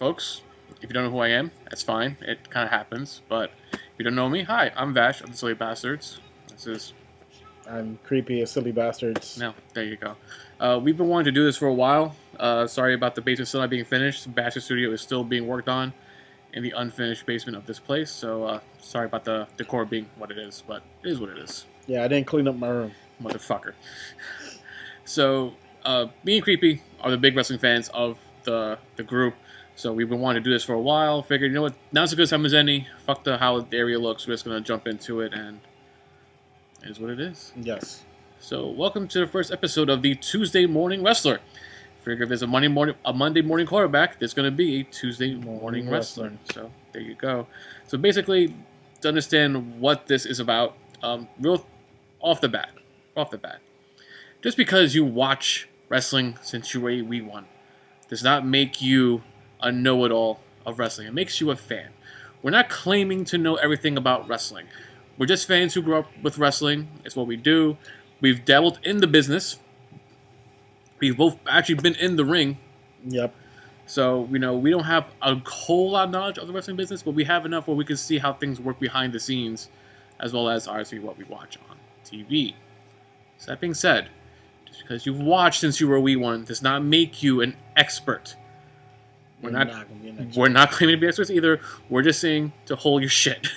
folks. If you don't know who I am, that's fine. It kind of happens. But if you don't know me, hi, I'm Vash of the Silly Bastards. This is I'm creepy as silly bastards. no. There you go. We've been wanting to do this for a while. Sorry about the basement still not being finished. Bash's studio is still being worked on in the unfinished basement of this place. So sorry about the decor being what it is, but it is what it is. Yeah, I didn't clean up my room. Motherfucker. So me and Creepy are the big wrestling fans of the group. So we've been wanting to do this for a while. Figured, you know what, now's a good time as any. Fuck how the area looks. We're just gonna jump into it, and it is what it is. Yes. So welcome to the first episode of the Tuesday Morning Wrestler. Figure if there's a Monday morning quarterback, there's gonna be a Tuesday morning wrestler. So there you go. So basically, to understand what this is about, real off the bat, just because you watch wrestling since you were a wee one does not make you a know-it-all of wrestling. It makes you a fan. We're not claiming to know everything about wrestling. We're just fans who grew up with wrestling. It's what we do. We've dabbled in the business. We've both actually been in the ring. Yep. So, we don't have a whole lot of knowledge of the wrestling business, but we have enough where we can see how things work behind the scenes, as well as obviously what we watch on TV. So that being said, just because you've watched since you were a wee one does not make you an expert. We're not claiming to be experts either. We're just saying to hold your shit.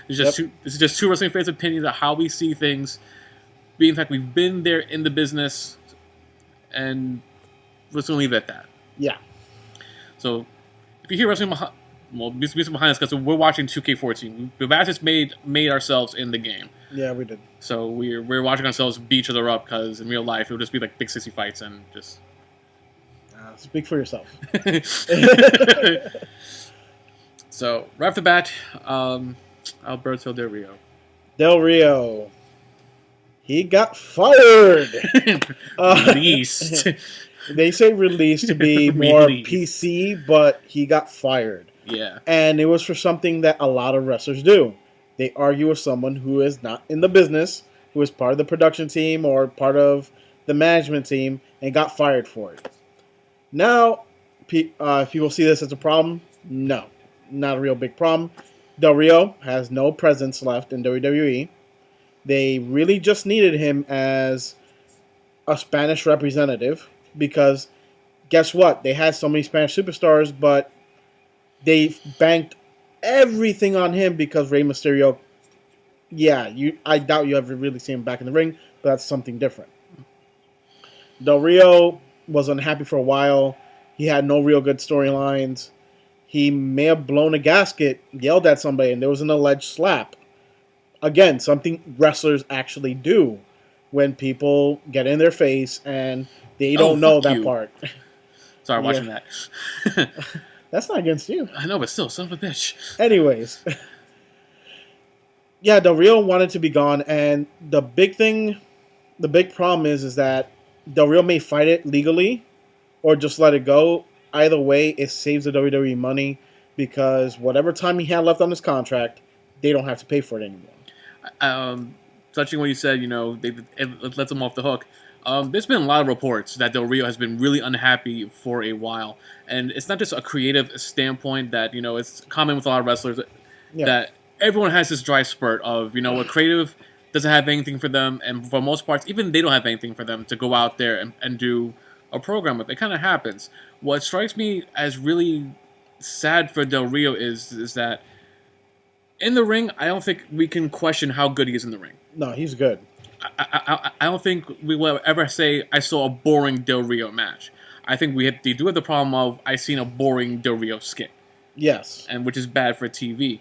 This is just two wrestling fans' opinions of how we see things. In fact, we've been there in the business, and let's leave it at that. Yeah. So, if you hear wrestling music behind us, because we're watching 2K14. We've actually made ourselves in the game. Yeah, we did. So we're watching ourselves beat each other up, because in real life it would just be like big 60 fights and just. Speak for yourself. So right off the bat, Alberto Del Rio. Del Rio. He got fired. Released. They say released to be more PC, but he got fired. Yeah. And it was for something that a lot of wrestlers do. They argue with someone who is not in the business, who is part of the production team or part of the management team, and got fired for it. Now, if people see this as a problem, no. Not a real big problem. Del Rio has no presence left in WWE. They really just needed him as a Spanish representative because guess what? They had so many Spanish superstars, but they banked everything on him because Rey Mysterio, I doubt you ever really see him back in the ring, but that's something different. Del Rio was unhappy for a while. He had no real good storylines. He may have blown a gasket, yelled at somebody, and there was an alleged slap. Again, something wrestlers actually do when people get in their face and they don't know that part. Sorry, watching that. That's not against you. I know, but still, son of a bitch. Anyways. Yeah, Del Rio wanted to be gone, and the big problem is that Del Rio may fight it legally or just let it go. Either way, it saves the WWE money because whatever time he had left on his contract, they don't have to pay for it anymore. Touching what you said, it lets him off the hook. There's been a lot of reports that Del Rio has been really unhappy for a while. And it's not just a creative standpoint that, it's common with a lot of wrestlers that everyone has this dry spurt of, a creative doesn't have anything for them. And for most parts, even they don't have anything for them to go out there and do a program with. It kind of happens. What strikes me as really sad for Del Rio is that in the ring, I don't think we can question how good he is in the ring. No, he's good. I don't think we will ever say I saw a boring Del Rio match. I think we do have the problem of I seen a boring Del Rio skit. Yes. And which is bad for TV.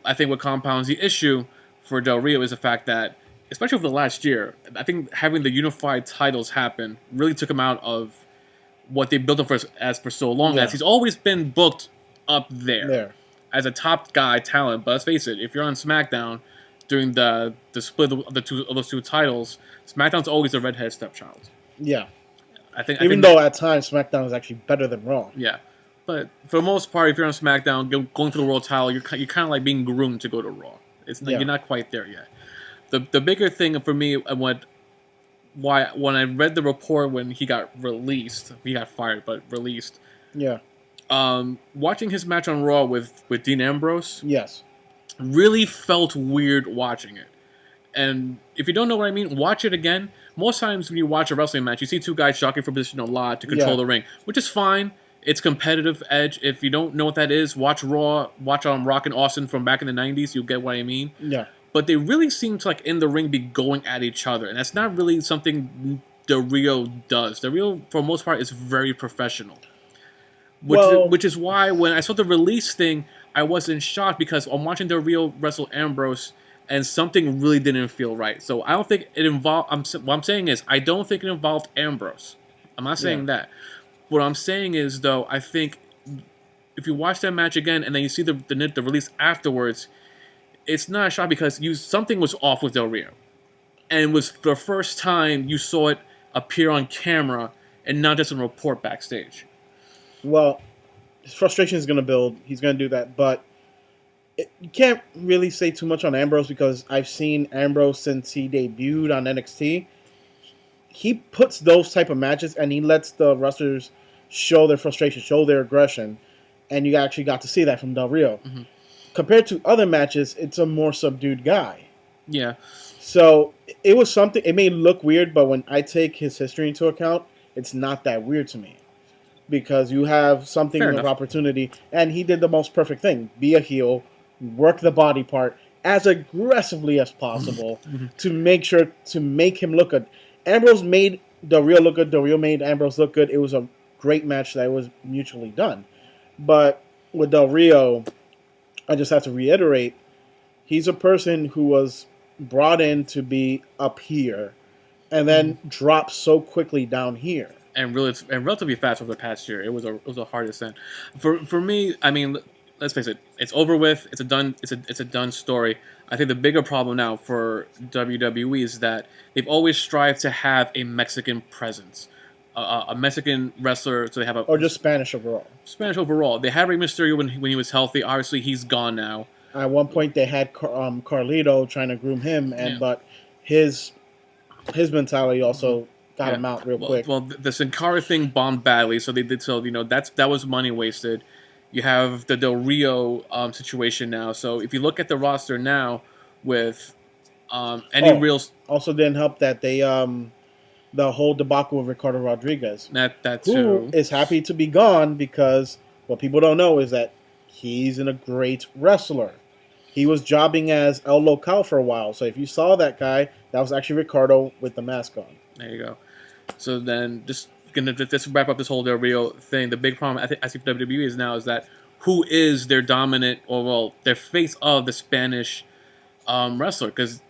I think what compounds the issue for Del Rio is the fact that, especially over the last year, I think having the unified titles happen really took him out of what they built him for so long. As he's always been booked up there as a top guy talent. But let's face it, if you're on SmackDown during the split of those two titles, SmackDown's always a redhead stepchild. Yeah. I think though at times SmackDown is actually better than Raw. Yeah. But for the most part, if you're on SmackDown, going for the world title, you're kind of like being groomed to go to Raw. You're not quite there yet. The bigger thing for me, when I read the report when he got fired, but released, Watching his match on Raw with Dean Ambrose Yes. really felt weird watching it. And if you don't know what I mean, watch it again. Most times when you watch a wrestling match, you see two guys jockeying for position a lot to control Yeah. the ring, which is fine. It's competitive edge. If you don't know what that is, watch Raw, watch Rock and Austin from back in the 90s. You'll get what I mean. Yeah. But they really seem to, like, in the ring, be going at each other. And that's not really something Del Rio does. Del Rio, for the most part, is very professional. Which is why when I saw the release thing, I wasn't shocked, because I'm watching Del Rio wrestle Ambrose, and something really didn't feel right. So I don't think it involved. What I'm saying is, I don't think it involved Ambrose. I'm not saying that. What I'm saying is, though, I think if you watch that match again and then you see the release afterwards, it's not a shock, because something was off with Del Rio, and it was the first time you saw it appear on camera and not just a report backstage. Well, his frustration is going to build. He's going to do that, but you can't really say too much on Ambrose, because I've seen Ambrose since he debuted on NXT. He puts those type of matches, and he lets the wrestlers show their frustration, show their aggression, and you actually got to see that from Del Rio. Mm-hmm. Compared to other matches, it's a more subdued guy. Yeah. So it was something. It may look weird, but when I take his history into account, it's not that weird to me, because you have something of opportunity, and he did the most perfect thing: be a heel, work the body part as aggressively as possible to make him look good. Ambrose made Del Rio look good. Del Rio made Ambrose look good. It was a great match that was mutually done. But with Del Rio, I just have to reiterate, he's a person who was brought in to be up here and then dropped so quickly down here. And relatively fast over the past year. It was a hard ascent. For me, I mean, let's face it, it's over with. It's a done story. I think the bigger problem now for WWE is that they've always strived to have a Mexican presence, a Mexican wrestler. So they have or just Spanish overall. Spanish overall. They had Rey Mysterio when he was healthy. Obviously, he's gone now. At one point, they had Carlito trying to groom him, but his mentality also got him out real quick. Well, the Sin Cara thing bombed badly, so they did. So that was money wasted. You have the Del Rio situation now. So if you look at the roster now, with real also didn't help that they the whole debacle with Ricardo Rodriguez, who is happy to be gone, because what people don't know is that he's a great wrestler. He was jobbing as El Local for a while. So if you saw that guy, that was actually Ricardo with the mask on. There you go. So then, just wrap up this whole Del Rio thing. The big problem I see for WWE is that who is their dominant, their face of the Spanish wrestler? Because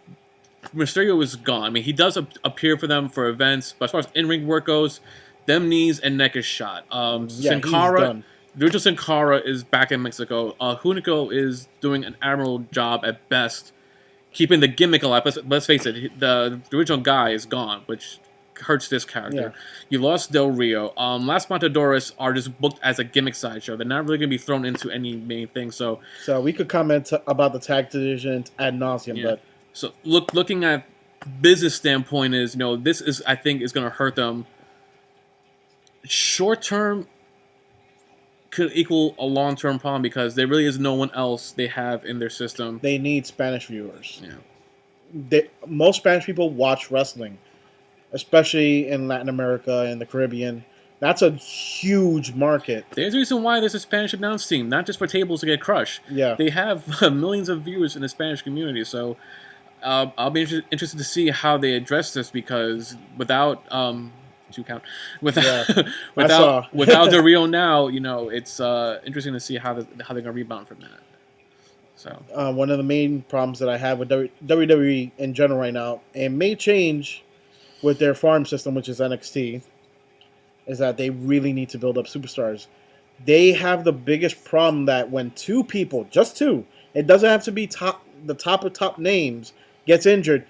Mysterio is gone. I mean, he does appear for them for events, but as far as in-ring work goes, them knees and neck is shot. Sin Cara, the original Sin Cara is back in Mexico. Hunico is doing an admirable job at best, keeping the gimmick alive. Let's face it, the original guy is gone, which hurts this character. Yeah. You lost Del Rio. Las Matadores are just booked as a gimmick sideshow. They're not really going to be thrown into any main thing. So we could comment about the tag division ad nauseum, but so looking at business standpoint is, this is, I think, is going to hurt them. Short term could equal a long term problem, because there really is no one else they have in their system. They need Spanish viewers. Yeah. Most Spanish people watch wrestling, especially in Latin America and the Caribbean. That's a huge market. There's a reason why there's a Spanish announce team, not just for tables to get crushed. Yeah. They have millions of viewers in the Spanish community, so I'll be interested to see how they address this, because without without Del Rio now, it's interesting to see how they're going to rebound from that. So one of the main problems that I have with WWE in general right now, and may change with their farm system, which is NXT, is that they really need to build up superstars. They have the biggest problem that when two people, just two, it doesn't have to be the top of top names, gets injured,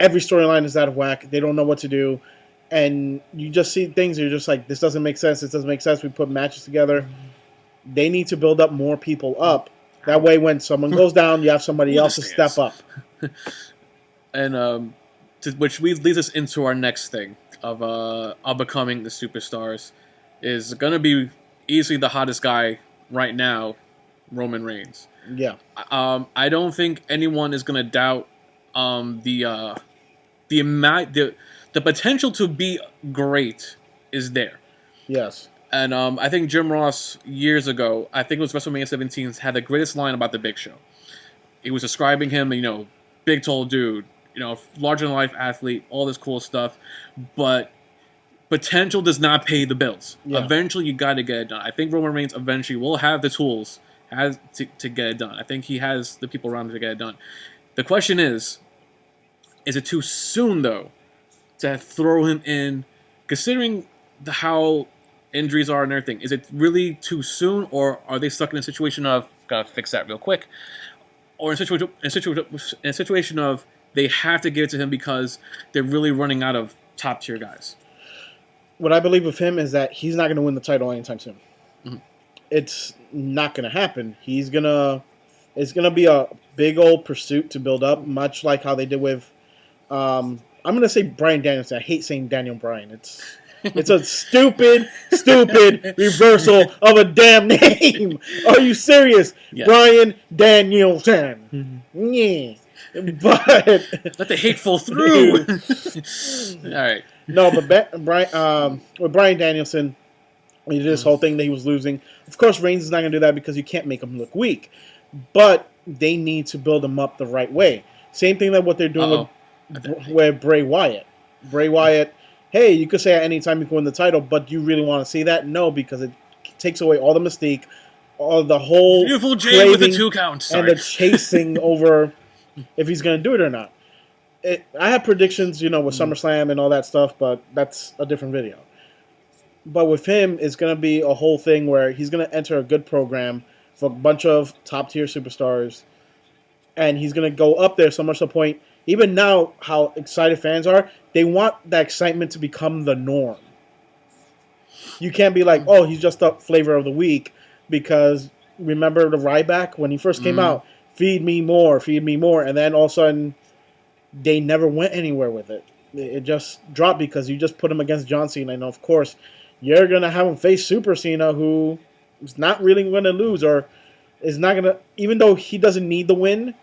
every storyline is out of whack. They don't know what to do. And you just see things, you're just like, this doesn't make sense. This doesn't make sense. We put matches together. They need to build up more people up. That way, when someone goes down, you have somebody else to step up. And which leads us into our next thing of becoming the superstars, is going to be easily the hottest guy right now, Roman Reigns. Yeah. I don't think anyone is gonna doubt the amount the potential to be great is there. Yes. And I think Jim Ross years ago, I think it was WrestleMania 17, had the greatest line about the Big Show. He was describing him, big tall dude, larger than life athlete, all this cool stuff, but potential does not pay the bills. Yeah. Eventually, you got to get it done. I think Roman Reigns eventually will have the tools to get it done. I think he has the people around him to get it done. The question is it too soon, though, to throw him in, considering how injuries are and everything? Is it really too soon, or are they stuck in a situation of, gotta fix that real quick, or in a situation of they have to give it to him because they're really running out of top-tier guys? What I believe of him is that he's not going to win the title anytime soon. Mm-hmm. It's not going to happen. It's going to be a big old pursuit to build up, much like how they did with, I'm going to say Bryan Danielson. I hate saying Daniel Bryan. It's a stupid reversal of a damn name. Are you serious? Yes. Bryan Danielson. Mm-hmm. Yeah. But let the hate fall through. All right. No, but with Bryan Danielson, he did this whole thing that he was losing. Of course, Reigns is not going to do that because you can't make him look weak. But they need to build him up the right way. Same thing that what they're doing with Bray Wyatt. Bray Wyatt, hey, you could say at any time you can win the title, but do you really want to see that? No, because it takes away all the mystique, all the whole beautiful Jay with the 2 count, and the chasing over if he's going to do it or not. I have predictions, with SummerSlam and all that stuff, but that's a different video. But with him, it's going to be a whole thing where he's going to enter a good program for a bunch of top-tier superstars, and he's going to go up there so much to the point, even now, how excited fans are, they want that excitement to become the norm. You can't be like, oh, he's just a flavor of the week, because remember the Ryback when he first came out? Feed me more, and then all of a sudden, they never went anywhere with it. It just dropped because you just put him against John Cena, and of course, you're going to have him face Super Cena, who is not really going to lose, or is not going to, even though he doesn't need the win,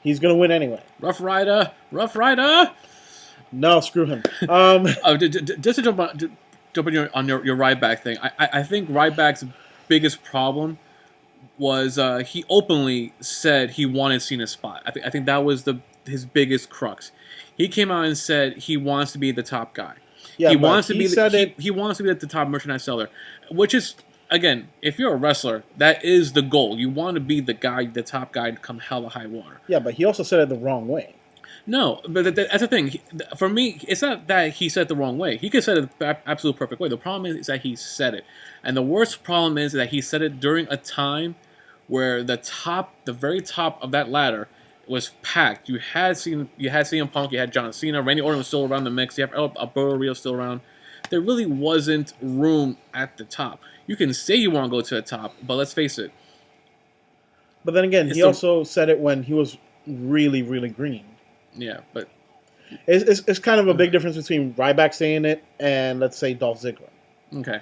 he's going to win anyway. Rough Rider! No, screw him. Just to jump on your Ryback thing, I think Ryback's biggest problem was he openly said he wanted Cena's spot. I think that was his biggest crux. He came out and said he wants to be the top guy. Yeah, he wants to be the top merchandise seller, which is, again, if you're a wrestler, that is the goal. You want to be the top guy to come hell or high water. Yeah, but he also said it the wrong way. No, but that's the thing. For me, it's not that he said it the wrong way. He could have said it the absolute perfect way. The problem is that he said it. And the worst problem is that he said it during a time where the very top of that ladder was packed. You had CM Punk, you had John Cena, Randy Orton was still around the mix, you have Alberto Rio still around. There really wasn't room at the top. You can say you want to go to the top, but let's face it. But then again, he also said it when he was really, really green. Yeah, but it's kind of a big difference between Ryback saying it and, let's say, Dolph Ziggler. Okay,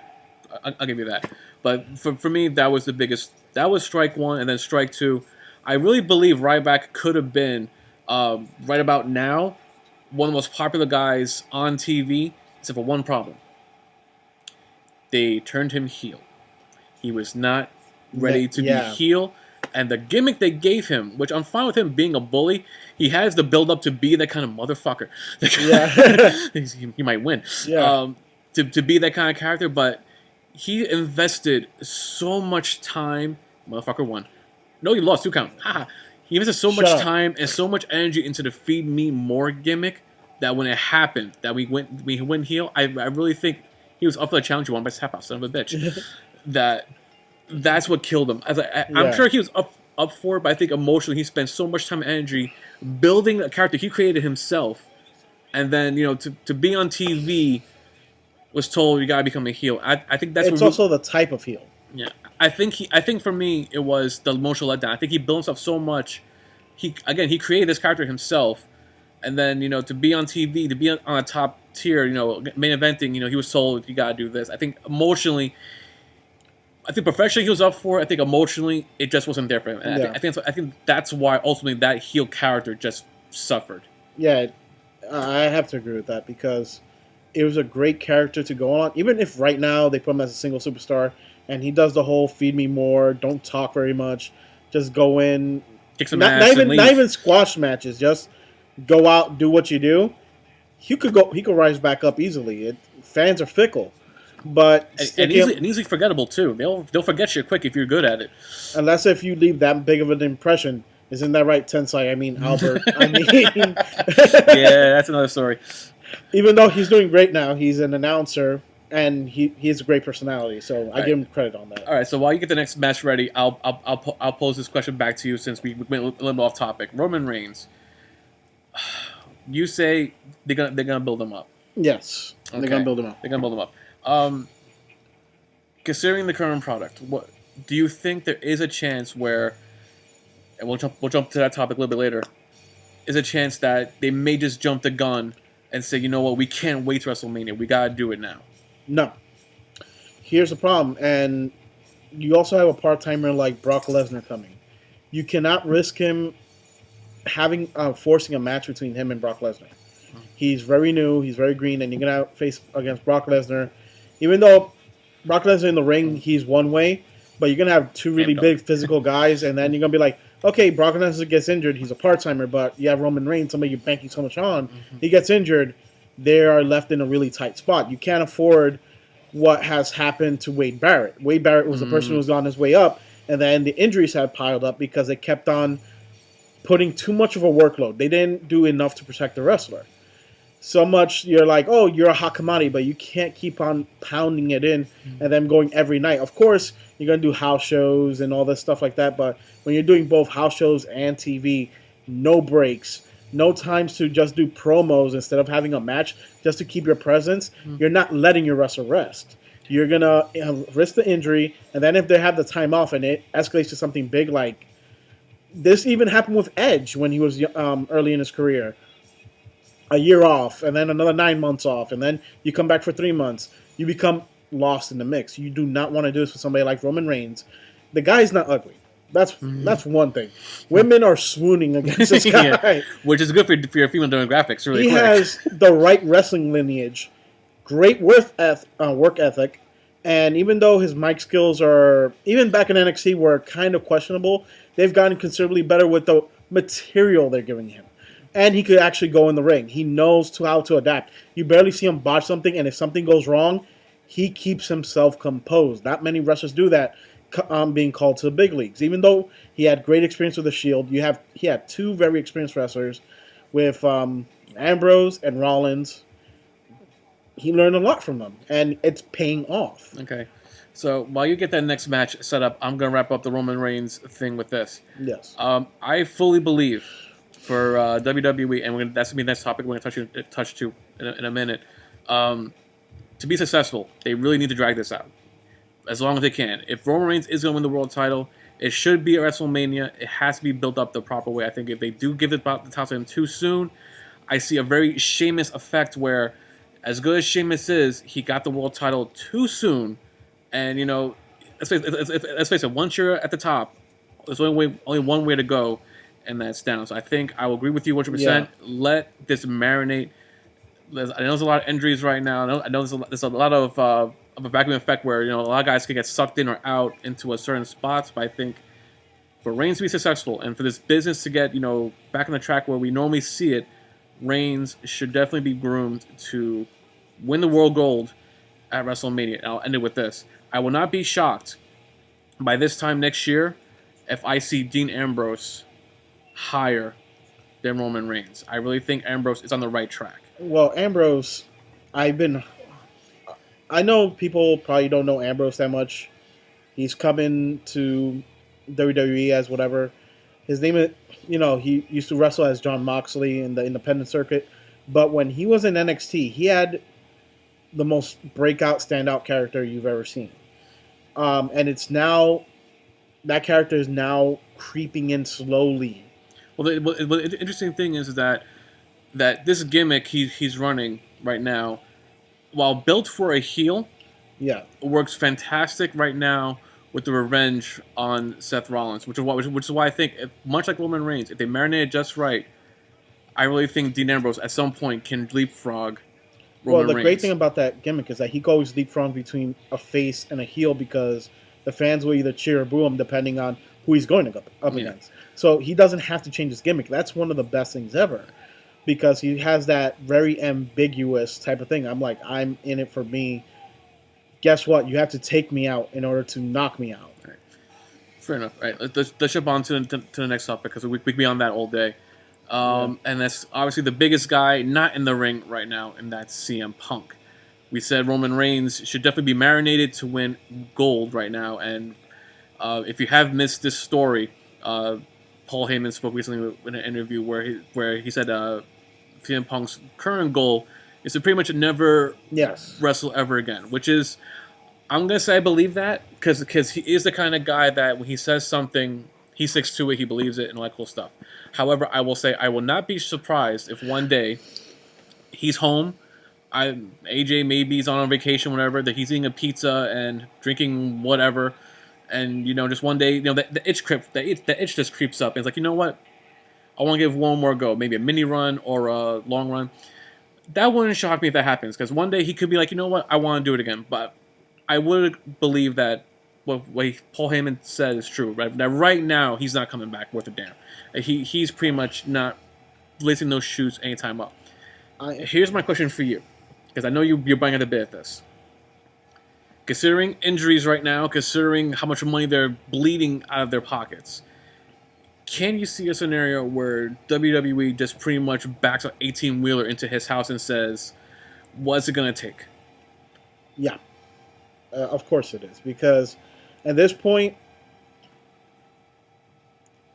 I'll give you that. But for me, that was the biggest. That was strike one, and then strike two. I really believe Ryback could have been, right about now, one of the most popular guys on TV, except for one problem. They turned him heel. He was not ready to be heel. And the gimmick they gave him, which I'm fine with him being a bully, he has the build-up to be that kind of motherfucker. Yeah. He might win. Yeah. To be that kind of character, but he invested so much time. Motherfucker won. No, he lost 2 count. He invested so much time and so much energy into the Feed Me More gimmick that when it happened, that we went heel, I really think he was up for the challenge. You won by tap out, son of a bitch. That's what killed him. I'm sure he was up for it, but I think emotionally he spent so much time and energy building a character he created himself, and then to be on TV was told you gotta become a heel. I think that's also the type of heel. Yeah, I think for me it was the emotional letdown. I think he built himself so much. He created this character himself, and then to be on TV, to be on a top tier, main eventing, he was told you gotta do this. I think emotionally I think professionally he was up for it. I think emotionally it just wasn't there for him. And Yeah. I think that's why ultimately that heel character just suffered. Yeah, I have to agree with that because it was a great character to go on. Even if right now they put him as a single superstar and he does the whole feed me more, don't talk very much, just go in, Kick some ass and leave. not even squash matches, just go out, do what you do. He could rise back up easily. Fans are fickle, but and easily forgettable too. They'll forget you quick if you're good at it. Unless if you leave that big of an impression. Isn't that right, Tensai? I mean, Albert. I mean, yeah, that's another story. Even though he's doing great now, he's an announcer and he has a great personality. So I give him credit on that. All right. So while you get the next match ready, I'll pose this question back to you since we went a little bit off topic. Roman Reigns. You say they're gonna build him up. Yes, okay. They're gonna build him up. They're gonna build him up. Considering the current product, what do you think there is a chance where? And we'll jump to that topic a little bit later. Is a chance that they may just jump the gun and say, you know what, we can't wait to WrestleMania. We gotta do it now. No. Here's the problem, and you also have a part-timer like Brock Lesnar coming. You cannot risk him having forcing a match between him and Brock Lesnar. He's very new, he's very green, and you're gonna face against Brock Lesnar. Even though Brock Lesnar in the ring, he's one way, but you're gonna have two really big physical guys, and then you're gonna be like, okay, Brock Lesnar gets injured. He's a part-timer, but you have Roman Reigns, somebody you're banking so much on. Mm-hmm. He gets injured. They are left in a really tight spot. You can't afford what has happened to Wade Barrett. Wade Barrett was the person who was on his way up, and then the injuries had piled up because they kept on putting too much of a workload. They didn't do enough to protect the wrestler. So much you're like, oh, you're a hot commodity, but you can't keep on pounding it in and then going every night. Of course, you're going to do house shows and all this stuff like that, but when you're doing both house shows and TV, no breaks, no times to just do promos instead of having a match just to keep your presence, you're not letting your wrestler rest. You're going to risk the injury, and then if they have the time off and it escalates to something big like this even happened with Edge when he was early in his career. A year off, and then another 9 months off, and then you come back for 3 months. You become lost in the mix. You do not want to do this with somebody like Roman Reigns. The guy's not ugly. That's one thing. Women are swooning against this guy. Yeah, which is good for your female demographics, really. He has the right wrestling lineage, great work ethic, and even though his mic skills are, even back in NXT, were kind of questionable, they've gotten considerably better with the material they're giving him. And he could actually go in the ring. He knows how to adapt. You barely see him botch something, and if something goes wrong, he keeps himself composed. Not many wrestlers do that, being called to the big leagues. Even though he had great experience with the Shield, he had two very experienced wrestlers with Ambrose and Rollins. He learned a lot from them, and it's paying off. Okay. So while you get that next match set up, I'm going to wrap up the Roman Reigns thing with this. Yes. I fully believe for WWE, and that's going to be the next topic we're going to touch to in a minute. To be successful, they really need to drag this out as long as they can. If Roman Reigns is going to win the world title, it should be at WrestleMania. It has to be built up the proper way. I think if they do give the title to him too soon, I see a very Sheamus effect where, as good as Sheamus is, he got the world title too soon. And, you know, let's face it, once you're at the top, there's only one way to go, and that's down. So I think I will agree with you 100%. Yeah. Let this marinate. I know there's a lot of injuries right now. I know there's a lot of a vacuum effect where, you know, a lot of guys can get sucked in or out into a certain spots. But I think for Reigns to be successful and for this business to get, you know, back on the track where we normally see it, Reigns should definitely be groomed to win the world gold at WrestleMania. And I'll end it with this. I will not be shocked by this time next year if I see Dean Ambrose higher than Roman Reigns. I really think Ambrose is on the right track. Well, Ambrose, I know people probably don't know Ambrose that much. He's coming to WWE as whatever. His name is, you know, he used to wrestle as Jon Moxley in the independent circuit. But when he was in NXT, he had the most breakout, standout character you've ever seen. And it's now, that character is now creeping in slowly. Well, the interesting thing is that this gimmick he's running right now, while built for a heel, yeah, works fantastic right now with the revenge on Seth Rollins, which is why I think, much like Roman Reigns, if they marinate it just right, I really think Dean Ambrose at some point can leapfrog Well, Roman the great thing Reigns. about that gimmick is that he goes leapfrog between a face and a heel because the fans will either cheer or boo him depending on who he's going to go up Yeah. against. So he doesn't have to change his gimmick. That's one of the best things ever because he has that very ambiguous type of thing. I'm like, I'm in it for me. Guess what? You have to take me out in order to knock me out. Right. Fair enough. All right, let's jump on to the next topic because we could be on that all day. And that's obviously the biggest guy not in the ring right now, and that's CM Punk. We said Roman Reigns should definitely be marinated to win gold right now. And if you have missed this story, Paul Heyman spoke recently in an interview where he said CM Punk's current goal is to pretty much never wrestle ever again, which is, I'm going to say I believe that because he is the kind of guy that when he says something, he sticks to it, he believes it, and all that cool stuff. However, I will say I will not be surprised if one day he's home, AJ maybe he's on vacation, whatever, that he's eating a pizza and drinking whatever, and just one day, the itch just creeps up. And it's like, you know what? I want to give one more go, maybe a mini run or a long run. That wouldn't shock me if that happens, because one day he could be like, you know what? I want to do it again, but I would believe that what Paul Heyman said is true. Right? That right now he's not coming back worth a damn. He's pretty much not lacing those shoes anytime up. Here's my question for you, because I know you're buying at the bit at this. Considering injuries right now, considering how much money they're bleeding out of their pockets, can you see a scenario where WWE just pretty much backs an 18-wheeler into his house and says, what's it going to take? Yeah. Of course it is. Because at this point,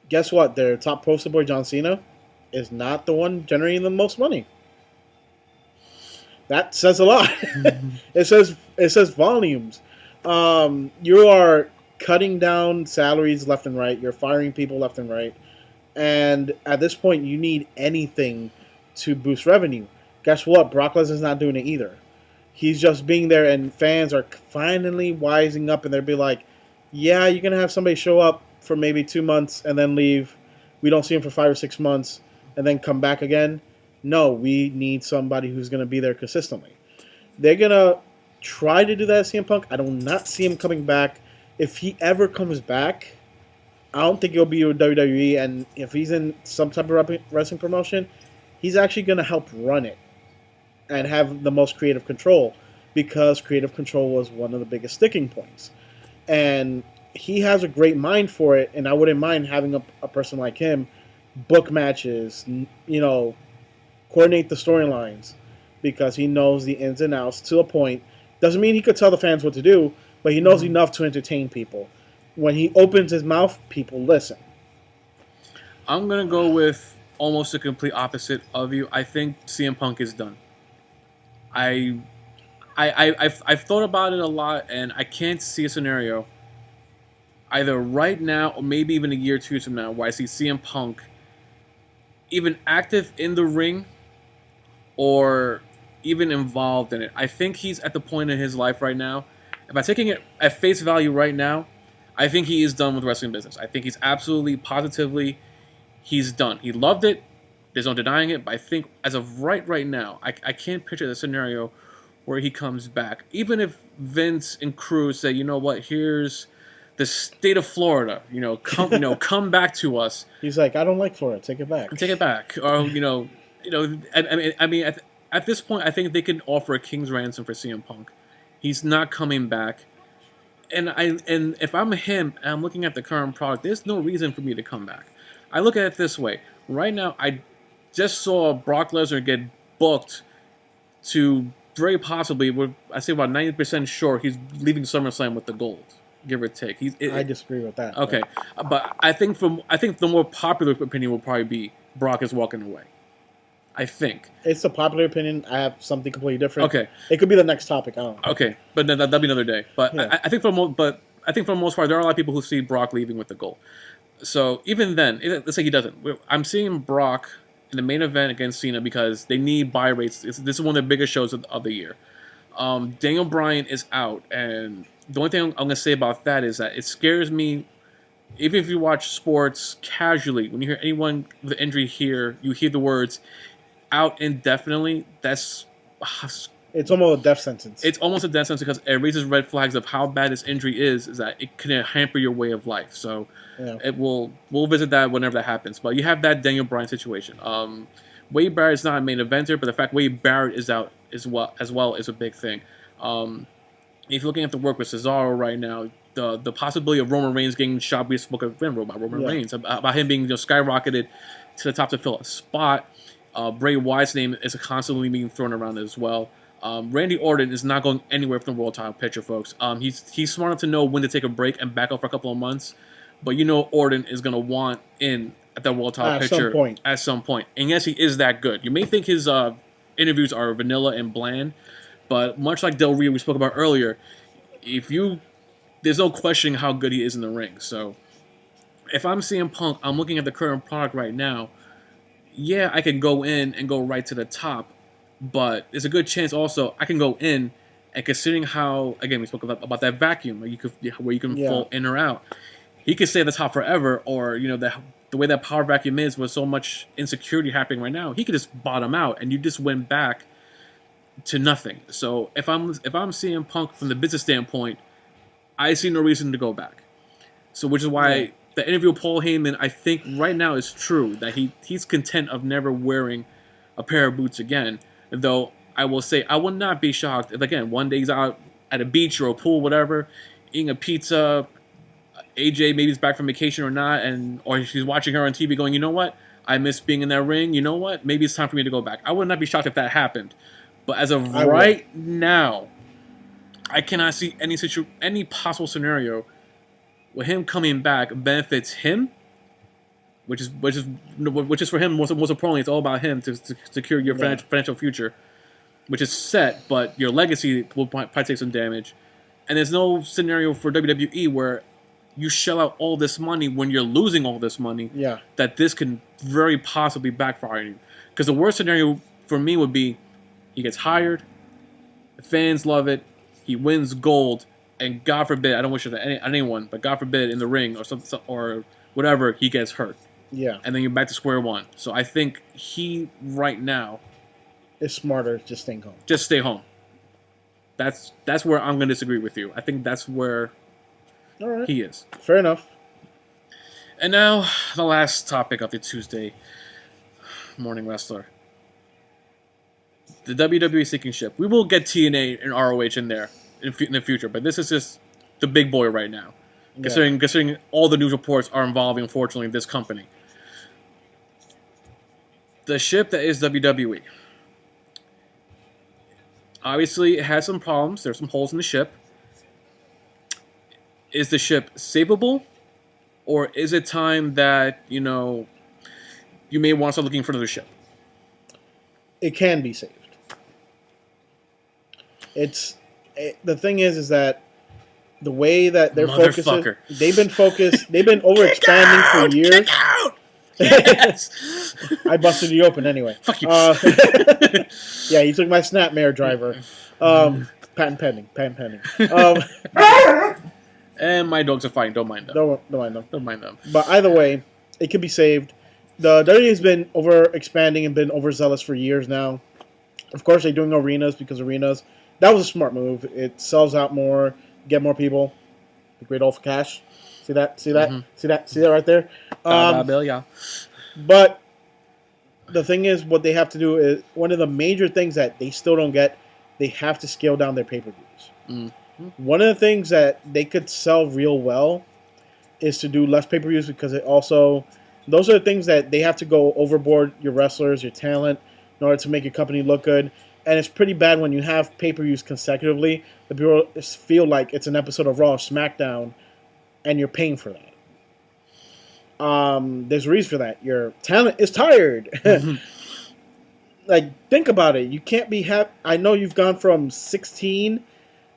guess what? Their top poster boy, John Cena, is not the one generating the most money. That says a lot. It says volumes. You are cutting down salaries left and right. You're firing people left and right. And at this point, you need anything to boost revenue. Guess what? Brock Lesnar's not doing it either. He's just being there, and fans are finally wising up, and they'll be like, yeah, you're going to have somebody show up for maybe 2 months and then leave. We don't see him for 5 or 6 months and then come back again. No, we need somebody who's going to be there consistently. They're going to try to do that at CM Punk. I do not see him coming back. If he ever comes back, I don't think he'll be with WWE. And if he's in some type of wrestling promotion, he's actually going to help run it and have the most creative control, because creative control was one of the biggest sticking points. And he has a great mind for it, and I wouldn't mind having a person like him book matches, coordinate the storylines, because he knows the ins and outs to a point. Doesn't mean he could tell the fans what to do, but he knows enough to entertain people. When he opens his mouth, people listen. I'm going to go with almost the complete opposite of you. I think CM Punk is done. I've thought about it a lot, and I can't see a scenario either right now or maybe even a year or two from now where I see CM Punk even active in the ring or even involved in it. I think he's at the point in his life right now. If I'm taking it at face value right now, I think he is done with wrestling business. I think he's absolutely, positively, he's done. He loved it. There's no denying it. But I think as of right now, I can't picture the scenario where he comes back. Even if Vince and crew say, you know what, here's the state of Florida, come back to us. He's like, I don't like Florida. Take it back. Take it back. Or I mean, at this point, I think they can offer a king's ransom for CM Punk. He's not coming back. And if I'm him and I'm looking at the current product, there's no reason for me to come back. I look at it this way. Right now, I just saw Brock Lesnar get booked to very possibly, I say about 90% sure he's leaving SummerSlam with the gold, give or take. I disagree with that. Okay, but I think the more popular opinion will probably be Brock is walking away. I think it's a popular opinion. I have something completely different. Okay, it could be the next topic. I don't know. Okay, but that'll be another day. But yeah. I think for the most part, there are a lot of people who see Brock leaving with the gold. So even then, let's say he doesn't. I'm seeing Brock in the main event against Cena because they need buy rates. This is one of the biggest shows of the year. Daniel Bryan is out, and the only thing I'm going to say about that is that it scares me. Even if you watch sports casually, when you hear anyone with an injury here, you hear the words "out indefinitely." It's almost a death sentence. It's almost a death sentence because it raises red flags of how bad this injury is that it can hamper your way of life. So we'll visit that whenever that happens. But you have that Daniel Bryan situation. Wade Barrett is not a main eventer, but the fact Wade Barrett is out as well is a big thing. If you're looking at the work with Cesaro right now, the possibility of Roman Reigns getting shot, we spoke about Roman Reigns, about him being skyrocketed to the top to fill a spot. Bray Wyatt's name is constantly being thrown around as well. Randy Orton is not going anywhere from the world title picture, folks. He's smart enough to know when to take a break and back off for a couple of months, but Orton is going to want in at that world title picture at some point. And yes, he is that good. You may think his interviews are vanilla and bland, but much like Del Rio we spoke about earlier, there's no questioning how good he is in the ring. So if I'm CM Punk, I'm looking at the current product right now. Yeah, I can go in and go right to the top. But there's a good chance also I can go in, and considering how, again, we spoke about that vacuum where you can fall in or out, he could stay at the top forever, or the way that power vacuum is with so much insecurity happening right now, he could just bottom out and you just went back to nothing. So if I'm CM Punk from the business standpoint, I see no reason to go back. So which is why the interview with Paul Heyman, I think right now is true that he's content of never wearing a pair of boots again. Though I will say I will not be shocked if, again, one day he's out at a beach or a pool, whatever, eating a pizza. AJ maybe he's back from vacation or not, or she's watching her on TV going, you know what? I miss being in that ring. You know what? Maybe it's time for me to go back. I would not be shocked if that happened. But as of right now, I cannot see any possible scenario where him coming back benefits him, which is for him most importantly. It's all about him to secure your financial future, which is set, but your legacy will probably take some damage. And there's no scenario for WWE where you shell out all this money when you're losing all this money. That this can very possibly backfire on you. Because the worst scenario for me would be he gets hired, the fans love it, he wins gold, and God forbid, I don't wish it on anyone, but God forbid in the ring or whatever, he gets hurt. And then you're back to square one. So I think he, right now, is smarter just staying home. Just stay home. That's where I'm going to disagree with you. I think that's where he is. Fair enough. And now, the last topic of the Tuesday Morning Wrestler. The WWE sinking ship. We will get TNA and ROH in there in the future, but this is just the big boy right now. Considering all the news reports are involving, unfortunately, this company. The ship that is WWE. Obviously, it has some problems. There's some holes in the ship. Is the ship savable? Or is it time that, you may want to start looking for another ship? It can be saved. The thing is that the way that they're focusing, they've been overexpanding for years. Kick out! Yes! I busted you open anyway. Fuck you. Yeah, you took my Snapmare driver. Patent pending. And my dogs are fine. Don't mind them. Don't mind them. But either way, it can be saved. The WWE has been overexpanding and been overzealous for years now. Of course, they're doing arenas because arenas, that was a smart move. It sells out more, get more people. The great old cash. See that? Mm-hmm. See that right there? Bill, yeah. But the thing is, what they have to do is, one of the major things that they still don't get, they have to scale down their pay-per-views. Mm-hmm. One of the things that they could sell real well is to do less pay-per-views, because it also, those are the things that they have to go overboard your wrestlers, your talent, in order to make your company look good. And it's pretty bad when you have pay-per-views consecutively. The people feel like it's an episode of Raw or SmackDown, and you're paying for that. There's a reason for that. Your talent is tired. Mm-hmm. Like, think about it. You can't be I know you've gone from 16.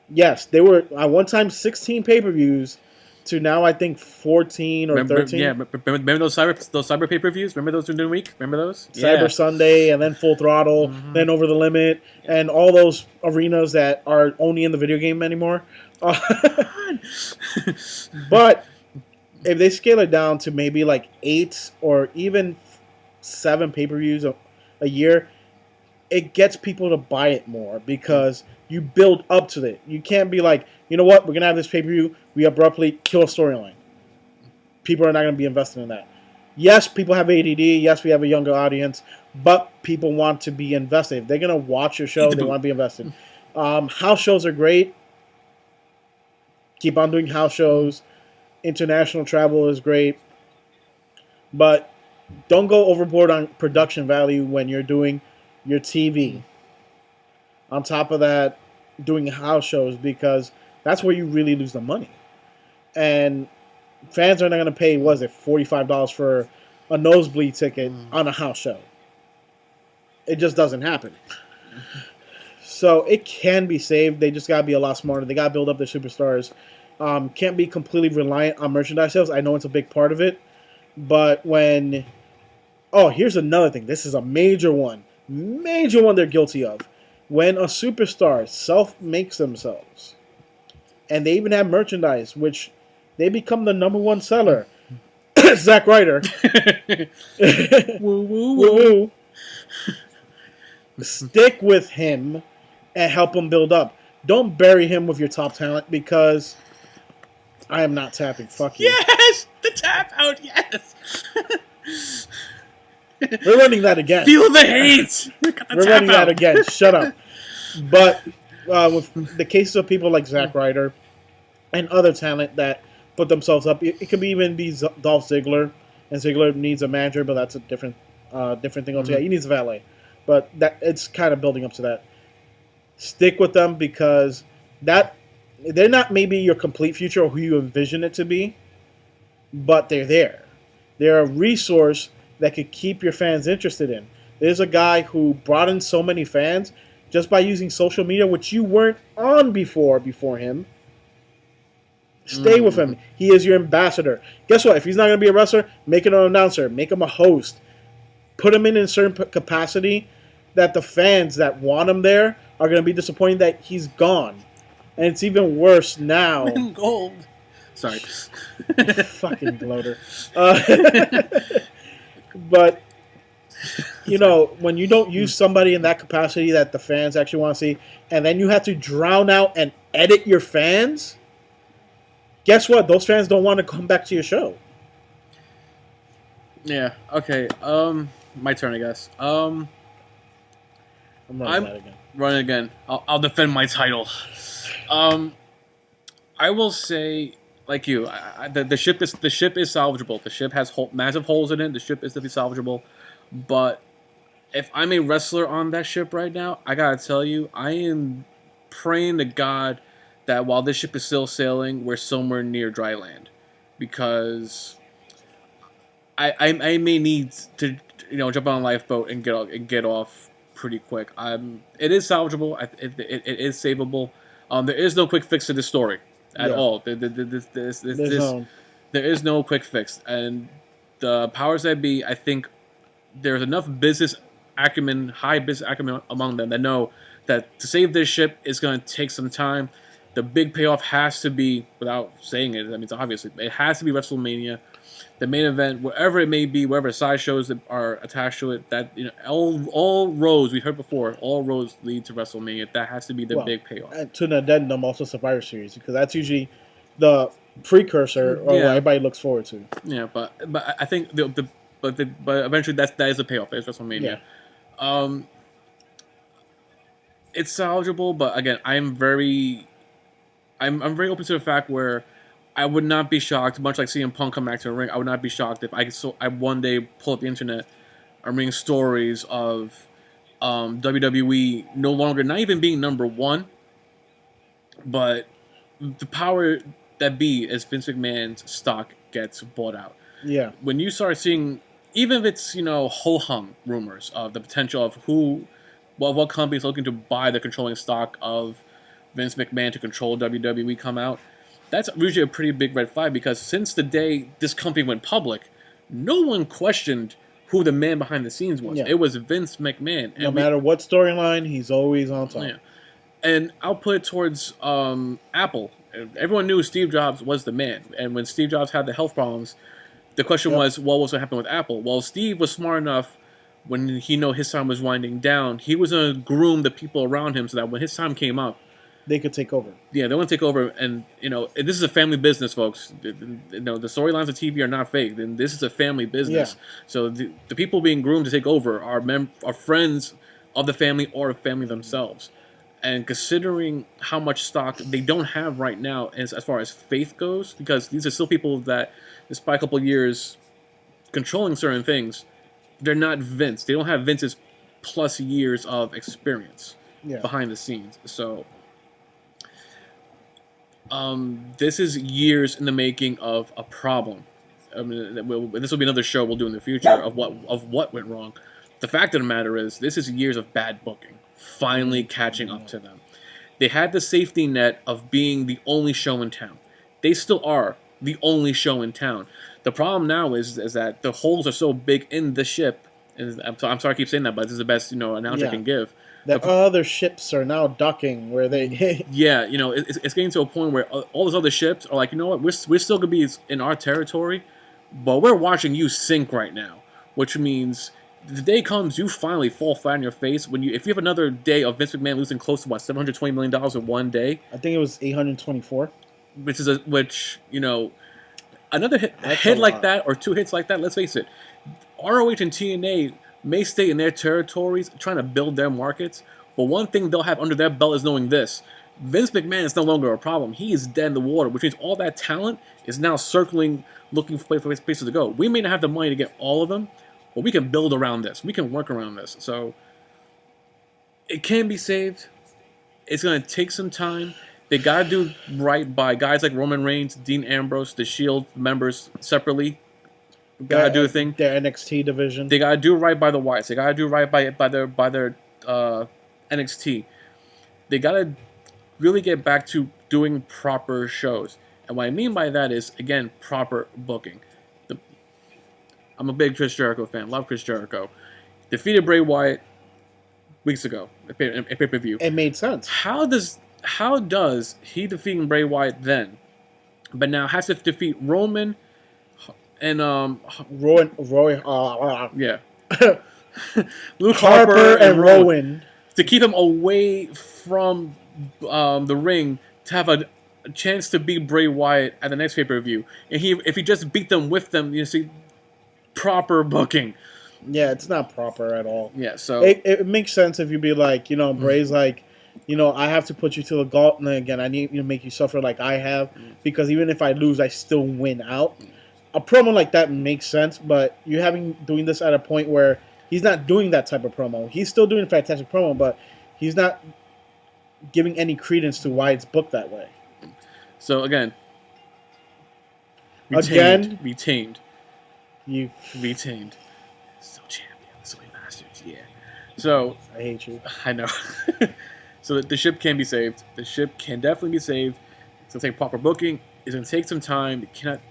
Yes, they were at one time 16 pay-per-views to now I think 14 or 13. Yeah, remember those cyber pay-per-views? Remember those during the week? Remember those? Cyber Sunday, and then Full Throttle, then Over the Limit, and all those arenas that are only in the video game anymore. But if they scale it down to maybe like 8 or even 7 pay-per-views a year, it gets people to buy it more because you build up to it. You can't be like, you know what, we're going to have this pay-per-view, we abruptly kill a storyline. People are not going to be invested in that. Yes, people have ADD. Yes, we have a younger audience, but people want to be invested. If they're going to watch your show, they want to be invested. House shows are great. Keep on doing house shows. International travel is great. But don't go overboard on production value when you're doing your TV. On top of that, doing house shows, because that's where you really lose the money. And fans are not going to pay, what is it, $45 for a nosebleed ticket on a house show. It just doesn't happen. So it can be saved. They just got to be a lot smarter. They got to build up their superstars. Can't be completely reliant on merchandise sales. I know it's a big part of it. But when... Oh, here's another thing. This is a major one. Major one they're guilty of. When a superstar self-makes themselves, and they even have merchandise, which they become the #1 seller. Zack Ryder. Woo, woo, Woo, woo. Stick with him and help him build up. Don't bury him with your top talent, because I am not tapping. Fuck you. Yes! The tap out, yes! We're running that again. Feel the hate! We're running that again. Shut up. But with the cases of people like Zack Ryder and other talent that put themselves up, it could even be Dolph Ziggler. And Ziggler needs a manager, but that's a different thing altogether. He needs a valet. But that it's kind of building up to that. Stick with them, because that they're not maybe your complete future or who you envision it to be, but they're there. They're a resource that could keep your fans interested in. There's a guy who brought in so many fans just by using social media, which you weren't on before him. Stay with him. He is your ambassador. Guess what? If he's not going to be a wrestler, make him an announcer. Make him a host. Put him in a certain capacity that the fans that want him there are going to be disappointed that he's gone. And it's even worse now. Gold. Sorry. Fucking bloater. But, you know, when you don't use somebody in that capacity that the fans actually want to see, and then you have to drown out and edit your fans, guess what? Those fans don't want to come back to your show. Yeah, okay. My turn, I guess. I'm running that again. Running again. I'll defend my title. I will say, like you, the ship is salvageable. The ship has massive holes in it. The ship is definitely salvageable. But if I'm a wrestler on that ship right now, I gotta tell you, I am praying to God that while this ship is still sailing, we're somewhere near dry land, because I may need to jump on a lifeboat and get off pretty quick. It is salvageable. It is savable. There is no quick fix to this story at all. There is no quick fix, and the powers that be, I think there's enough business acumen, high business acumen among them that know that to save this ship is going to take some time. The big payoff has to be, without saying it, I mean, it's obviously, it has to be WrestleMania. The main event, wherever it may be, wherever side shows that are attached to it, that all roads, we heard before, all roads lead to WrestleMania. That has to be the big payoff. And to an addendum, also Survivor Series, because that's usually the precursor or what everybody looks forward to. Yeah, but I think but eventually that is the payoff. It's WrestleMania. Yeah. It's salvageable, but again, I'm very open to the fact where I would not be shocked, much like CM Punk come back to the ring. I would not be shocked if I one day pull up the internet and reading stories of WWE no longer not even being #1, but the power that be as Vince McMahon's stock gets bought out. Yeah. When you start seeing, even if it's ho-hum rumors of the potential of what companies looking to buy the controlling stock of Vince McMahon to control WWE come out, that's usually a pretty big red flag because since the day this company went public, no one questioned who the man behind the scenes was. Yeah. It was Vince McMahon. No matter what storyline, he's always on top. Yeah. And I'll put it towards Apple. Everyone knew Steve Jobs was the man. And when Steve Jobs had the health problems, the question was, what was going to happen with Apple? Well, Steve was smart enough when he knew his time was winding down. He was going to groom the people around him so that when his time came up, they could take over. Yeah, they want to take over. And, this is a family business, folks. The storylines of TV are not fake. And this is a family business. Yeah. So the people being groomed to take over are friends of the family or the family themselves. And considering how much stock they don't have right now as far as faith goes, because these are still people that, despite a couple of years controlling certain things, they're not Vince. They don't have Vince's plus years of experience behind the scenes. So this is years in the making of a problem. I mean, this will be another show we'll do in the future of what went wrong. The fact of the matter is, this is years of bad booking finally catching up to them. They had the safety net of being the only show in town. They still are the only show in town. The problem now is that the holes are so big in the ship. And I'm sorry I keep saying that, but this is the best analogy I can give. That other ships are now docking where they. Yeah, it's getting to a point where all those other ships are like, you know what, we're still gonna be in our territory, but we're watching you sink right now, which means the day comes you finally fall flat on your face if you have another day of Vince McMahon losing close to $720 million in one day. I think it was 824. Another hit like that or two hits like that. Let's face it, ROH and TNA may stay in their territories trying to build their markets, but one thing they'll have under their belt is knowing this: Vince McMahon is no longer a problem. He is dead in the water, which means all that talent is now circling, looking for places to go. We may not have the money to get all of them, but we can build around this. We can work around this. So it can be saved. It's going to take some time. They got to do right by guys like Roman Reigns, Dean Ambrose, the Shield members separately. Got to do a thing. Their NXT division. They got to do right by the Wyatts. They got to do right by their NXT. They got to really get back to doing proper shows. And what I mean by that is, again, proper booking. I'm a big Chris Jericho fan. Love Chris Jericho. Defeated Bray Wyatt weeks ago at pay-per-view. It made sense. How does he defeating Bray Wyatt then, but now has to defeat Roman and Roy yeah, Luke Harper and Rowan to keep him away from the ring to have a chance to beat Bray Wyatt at the next pay-per-view, and if he just beat them with them, you see, proper booking. Yeah, it's not proper at all. Yeah, so it makes sense if you be like, Bray's like, I have to put you to the gauntlet again. I need to make you suffer like I have, because even if I lose, I still win out. A promo like that makes sense, but you doing this at a point where he's not doing that type of promo. He's still doing a fantastic promo, but he's not giving any credence to why it's booked that way. So retained. You retained. Still champion, silly bastards. Yeah. So I hate you. I know. So the ship can be saved. The ship can definitely be saved. It's gonna take proper booking. It's gonna take some time. It cannot.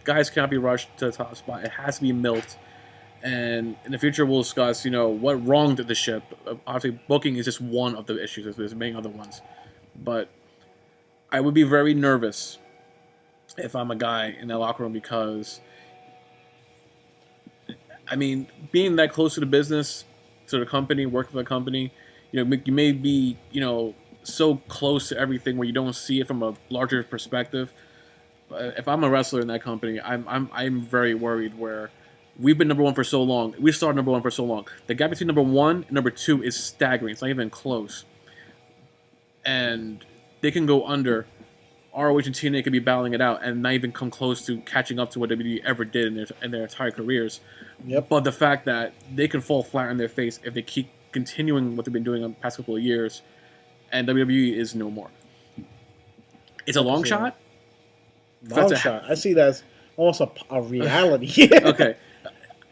Guys cannot be rushed to the top spot. It has to be milked. And in the future, we'll discuss, what wronged the ship. Obviously, booking is just one of the issues. There's many other ones. But I would be very nervous if I'm a guy in that locker room because, being that close to the business, to the company, working for the company, you may be, so close to everything where you don't see it from a larger perspective. If I'm a wrestler in that company, I'm very worried where we've been number one for so long. We started number one for so long. The gap between number one and number two is staggering. It's not even close. And they can go under. ROH and TNA could be battling it out and not even come close to catching up to what WWE ever did in their entire careers. Yep. But the fact that they can fall flat on their face if they keep continuing what they've been doing in the past couple of years, and WWE is no more. It's a long shot. Long shot. I see that as almost a reality. Okay.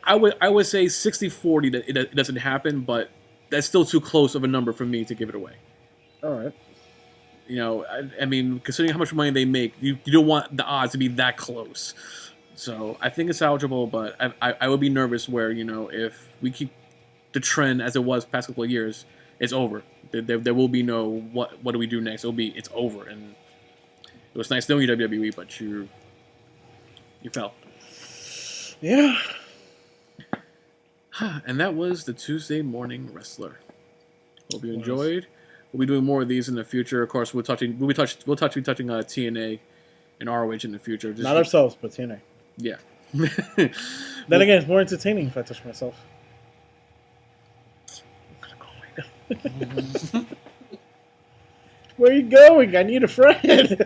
I would say 60-40 that it doesn't happen, but that's still too close of a number for me to give it away. All right. I mean, considering how much money they make, you don't want the odds to be that close. So I think it's salvageable, but I would be nervous where, if we keep the trend as it was past couple of years, it's over. There will be no what do we do next? It's over. And it was nice knowing you, WWE, but you fell. Yeah. And that was the Tuesday Morning Wrestler. Hope you enjoyed. We'll be doing more of these in the future. Of course, we'll be touching TNA and ROH in the future. Not ourselves, but TNA. Yeah. Then again, it's more entertaining if I touch myself. Where are you going? I need a friend.